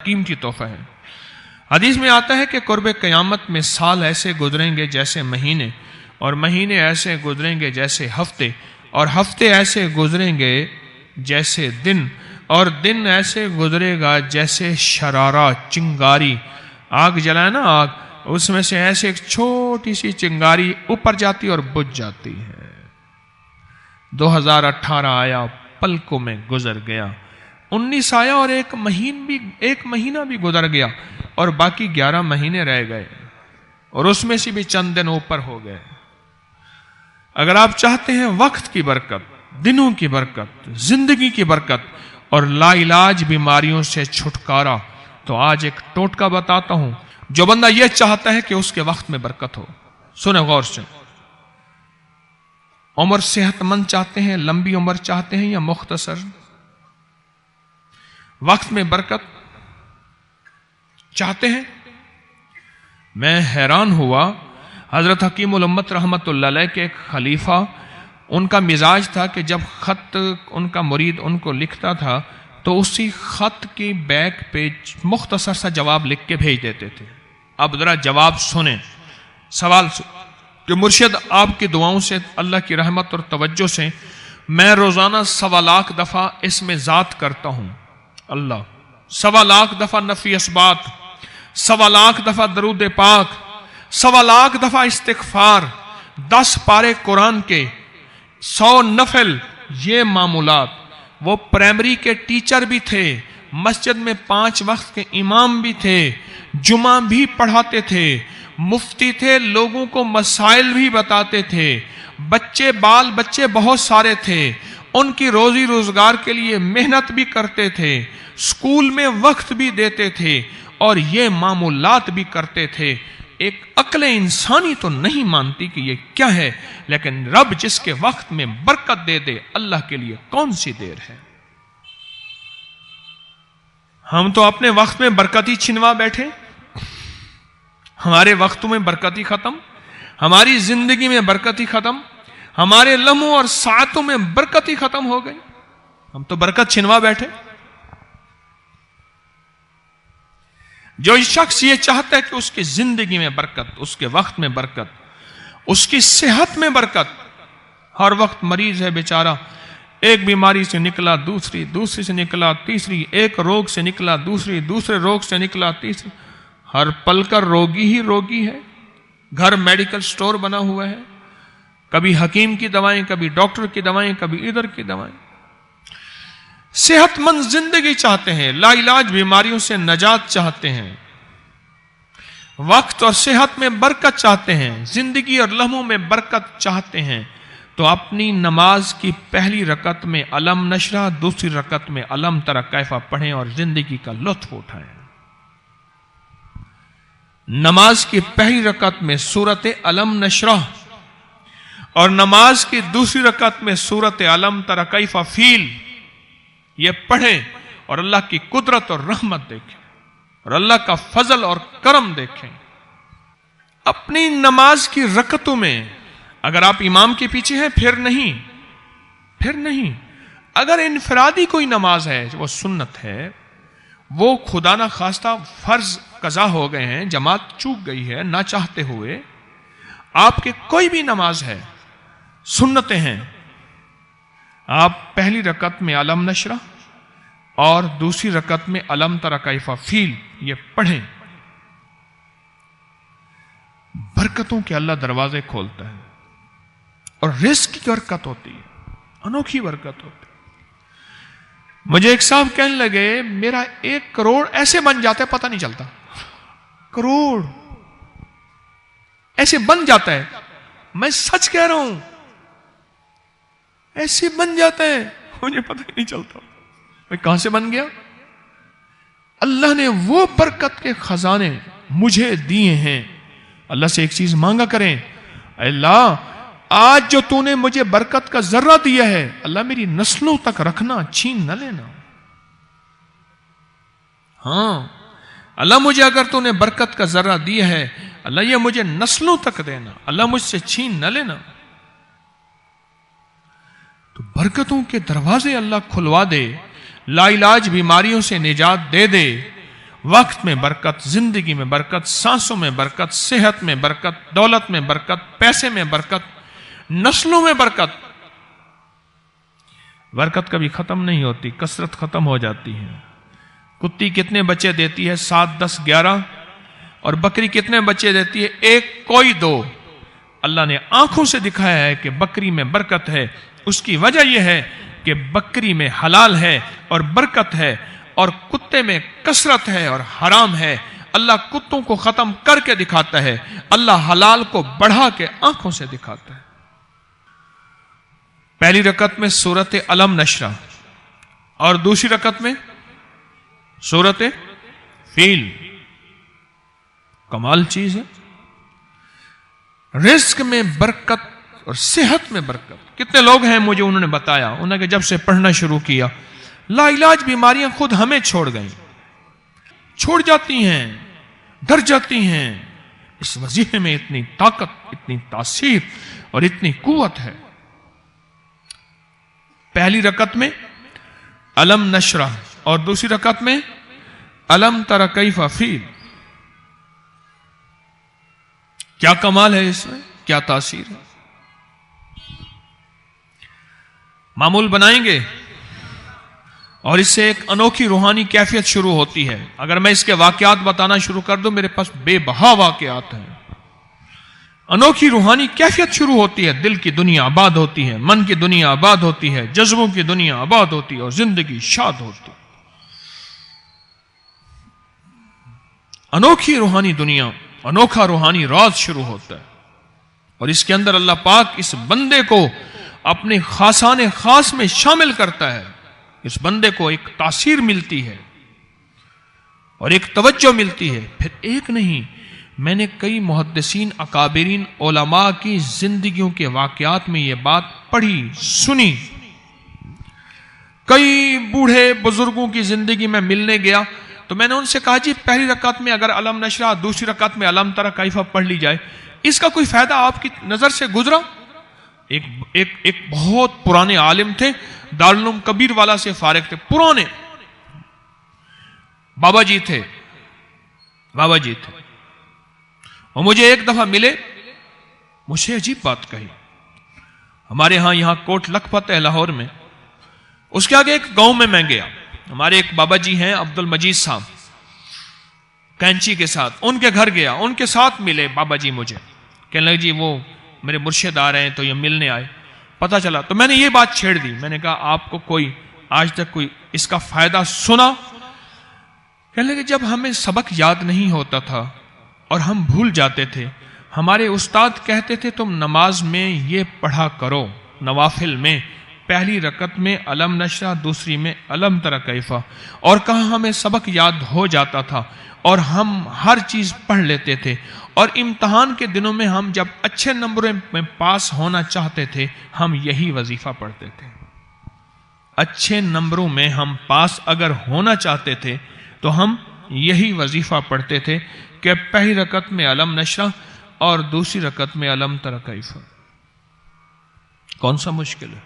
कीमती तोहफा है। हदीस में आता है कि कुर्ब क़यामत में साल ऐसे गुजरेंगे जैसे महीने, और महीने ऐसे गुजरेंगे जैसे हफ्ते, और हफ्ते ऐसे गुजरेंगे जैसे दिन, और दिन ऐसे गुजरेगा जैसे शरारा, चिंगारी। आग जलाए ना, आग, उसमें से ऐसे एक छोटी सी चिंगारी ऊपर जाती और बुझ जाती है। 2018 आया, पलकों में गुजर गया। 19 आया और एक महीना भी गुजर गया, और बाकी 11 महीने रह गए, और उसमें से भी चंद दिन ऊपर हो गए। अगर आप चाहते हैं वक्त की बरकत, दिनों की बरकत, जिंदगी की बरकत और लाइलाज बीमारियों से छुटकारा, तो आज एक टोटका बताता हूं। जो बंदा यह चाहता है कि उसके वक्त में बरकत हो, सुने गौर से। उम्र सेहतमंद चाहते हैं, लंबी उम्र चाहते हैं या मुख्तसर? वक्त में बरकत चाहते हैं? मैं हैरान हुआ, हजरत हकीमुल उम्मत रहमतुल्लाह अलैह के एक खलीफा, उनका मिजाज था कि जब खत उनका मुरीद उनको लिखता था तो उसी खत की बैक पे मुख्तसर सा जवाब लिख के भेज देते थे। अब जरा जवाब सुने, सवाल कि मुर्शिद आपकी दुआओं से, अल्लाह की रहमत और तवज्जो से मैं रोजाना 1.25 लाख दफा इसमें जात करता हूं अल्लाह, 1.25 लाख दफा नफी असबात, 1.25 लाख दफा दरूद पाक, 1.25 लाख दफा इस्तिगफार, 10 पारे कुरान के, 100 नफल, ये मामूलात। वो प्राइमरी के टीचर भी थे, मस्जिद में 5 वक्त के इमाम भी थे, जुमा भी पढ़ाते थे, मुफ्ती थे, लोगों को मसाइल भी बताते थे, बाल बच्चे बहुत सारे थे, उनकी रोजी रोजगार के लिए मेहनत भी करते थे, स्कूल में वक्त भी देते थे, और ये मामूलात भी करते थे। एक अक्ल इंसानी तो नहीं मानती कि ये क्या है, लेकिन रब जिसके वक्त में बरकत दे दे, अल्लाह के लिए कौन सी देर है। हम तो अपने वक्त में बरकत ही छिनवा बैठे, हमारे वक्तों में बरकत ही खत्म, हमारी जिंदगी में बरकत ही खत्म, हमारे लम्हों और सातों में बरकत ही खत्म हो गई। हम तो बरकत छिनवा बैठे। जो शख्स ये चाहता है कि उसकी जिंदगी में बरकत, उसके वक्त में बरकत, उसकी सेहत में बरकत, हर वक्त मरीज है बेचारा, एक बीमारी से निकला दूसरी, दूसरी से निकला तीसरी, एक रोग से निकला दूसरी, दूसरे रोग से निकला तीसरी, हर पल का रोगी ही रोगी है। घर मेडिकल स्टोर बना हुआ है, कभी हकीम की दवाएं, कभी डॉक्टर की दवाएं, कभी इधर की दवाएं। सेहतमंद जिंदगी चाहते हैं, लाइलाज बीमारियों से नजात चाहते हैं, वक्त और सेहत में बरकत चाहते हैं, जिंदगी और लम्हों में बरकत चाहते हैं, तो अपनी नमाज की पहली रकत में अलम नशरा, दूसरी रकत में अलम तरा कैफा पढ़ें और जिंदगी का लुत्फ उठाएं। नमाज की पहली रकत में सूरत अलम नशरा और नमाज की दूसरी रकत में सूरत अलम तरा कैफा फील, ये पढ़ें और अल्लाह की कुदरत और रहमत देखें और अल्लाह का फजल और करम देखें। अपनी नमाज की रकतों में अगर आप इमाम के पीछे हैं फिर नहीं, अगर इनफरादी कोई नमाज है, वो सुन्नत है, वो खुदा ना खास्ता फर्ज कजा हो गए हैं, जमात चूक गई है ना चाहते हुए, आपके कोई भी नमाज है, सुन्नतें हैं, आप पहली रकत में अलम नशरा और दूसरी रकत में अलम तरा कैफा फील ये पढ़ें। बरकतों के अल्लाह दरवाजे खोलता है और रिस्क की बरकत होती है, अनोखी बरकत होती है। मुझे एक साहब कहने लगे, मेरा 1 करोड़ ऐसे बन जाता है, पता नहीं चलता, करोड़ ऐसे बन जाता है। मैं सच कह रहा हूं, ऐसे बन जाता है, मुझे पता ही नहीं चलता मैं कहां से बन गया। अल्लाह ने वो बरकत के खजाने मुझे दिए हैं। अल्लाह से एक चीज मांगा करें, अल्लाह आज जो तूने मुझे बरकत का जर्रा दिया है, अल्लाह मेरी नस्लों तक रखना, छीन न लेना। हां अल्लाह, मुझे अगर तूने बरकत का जर्रा दिया है, अल्लाह ये मुझे नस्लों तक देना, अल्लाह मुझसे छीन न लेना। तो बरकतों के दरवाजे अल्लाह खुलवा दे, लाइलाज बीमारियों से निजात दे दे, وقت میں برکت، زندگی میں برکت، سانسوں میں برکت، صحت میں برکت، دولت میں برکت، پیسے میں برکت، نسلوں میں برکت۔ برکت کبھی ختم نہیں ہوتی، کثرت ختم ہو جاتی ہے۔ کتی کتنے بچے دیتی ہے؟ 7، 10، 11۔ اور بکری کتنے بچے دیتی ہے؟ 1، کوئی 2۔ اللہ نے آنکھوں سے دکھایا ہے کہ بکری میں برکت ہے۔ اس کی وجہ یہ ہے کہ بکری میں حلال ہے اور برکت ہے، اور کتے میں کثرت ہے اور حرام ہے۔ اللہ کتوں کو ختم کر کے دکھاتا ہے، اللہ حلال کو بڑھا کے آنکھوں سے دکھاتا ہے۔ پہلی رکعت میں سورت علم نشرہ اور دوسری رکعت میں سورت فیل۔ کمال چیز ہے۔ رزق میں برکت اور صحت میں برکت۔ کتنے لوگ ہیں مجھے انہوں نے بتایا، انہوں نے کہ جب سے پڑھنا شروع کیا لا علاج بیماریاں خود ہمیں چھوڑ گئیں، چھوڑ جاتی ہیں، ڈر جاتی ہیں۔ اس وظیفے میں اتنی طاقت، اتنی تاثیر اور اتنی قوت ہے۔ پہلی رکعت میں علم نشرہ اور دوسری رکعت میں علم تر کیف فیل۔ کیا کمال ہے اس میں، کیا تاثیر ہے۔ معمول بنائیں گے اور اس سے ایک انوکھی روحانی کیفیت شروع ہوتی ہے۔ اگر میں اس کے واقعات بتانا شروع کر دوں، میرے پاس بے بہا واقعات ہیں۔ انوکھی روحانی کیفیت شروع ہوتی ہے، دل کی دنیا آباد ہوتی ہے، من کی دنیا آباد ہوتی ہے، جذبوں کی دنیا آباد ہوتی ہے اور زندگی شاد ہوتی ہے۔ انوکھی روحانی دنیا، انوکھا روحانی راز شروع ہوتا ہے، اور اس کے اندر اللہ پاک اس بندے کو اپنے خاصان خاص میں شامل کرتا ہے۔ اس بندے کو ایک تاثیر ملتی ہے اور ایک توجہ ملتی ہے۔ پھر ایک نہیں، میں نے کئی محدثین، اکابرین، علماء کی زندگیوں کے واقعات میں یہ بات پڑھی، سنی۔ کئی بوڑھے بزرگوں کی زندگی میں ملنے گیا تو میں نے ان سے کہا جی پہلی رکعت میں اگر علم نشرہ، دوسری رکعت میں علم تر کیف پڑھ لی جائے، اس کا کوئی فائدہ آپ کی نظر سے گزرا؟ ایک بہت پرانے عالم تھے، دارالعلوم کبیر والا سے فارغ تھے، پرانے بابا جی تھے، اور مجھے ایک دفعہ ملے، مجھے عجیب بات کہی۔ ہمارے ہاں یہاں کوٹ لکھپت ہے لاہور میں، اس کے آگے ایک گاؤں میں گیا، ہمارے ایک بابا جی ہیں عبد المجید صاحب کینچی کے ساتھ، ان کے گھر گیا، ان کے ساتھ ملے بابا جی، مجھے کہنے لگے جی وہ میرے مرشد آ رہے ہیں تو یہ ملنے آئے۔ پتہ چلا تو میں نے یہ بات چھیڑ دی، میں نے کہا آپ کو کوئی آج تک کوئی اس کا فائدہ سنا؟ کہنے لگے جب ہمیں سبق یاد نہیں ہوتا تھا اور ہم بھول جاتے تھے، ہمارے استاد کہتے تھے تم نماز میں یہ پڑھا کرو، نوافل میں پہلی رکعت میں علم نشرہ، دوسری میں علم تر کیف، اور کہاں ہمیں سبق یاد ہو جاتا تھا اور ہم ہر چیز پڑھ لیتے تھے، اور امتحان کے دنوں میں ہم جب اچھے نمبروں میں پاس ہونا چاہتے تھے ہم یہی وظیفہ پڑھتے تھے۔ اچھے نمبروں میں ہم پاس اگر ہونا چاہتے تھے تو ہم یہی وظیفہ پڑھتے تھے کہ پہلی رکعت میں علم نشرہ اور دوسری رکعت میں علم تر کیف۔ کون سا مشکل ہے؟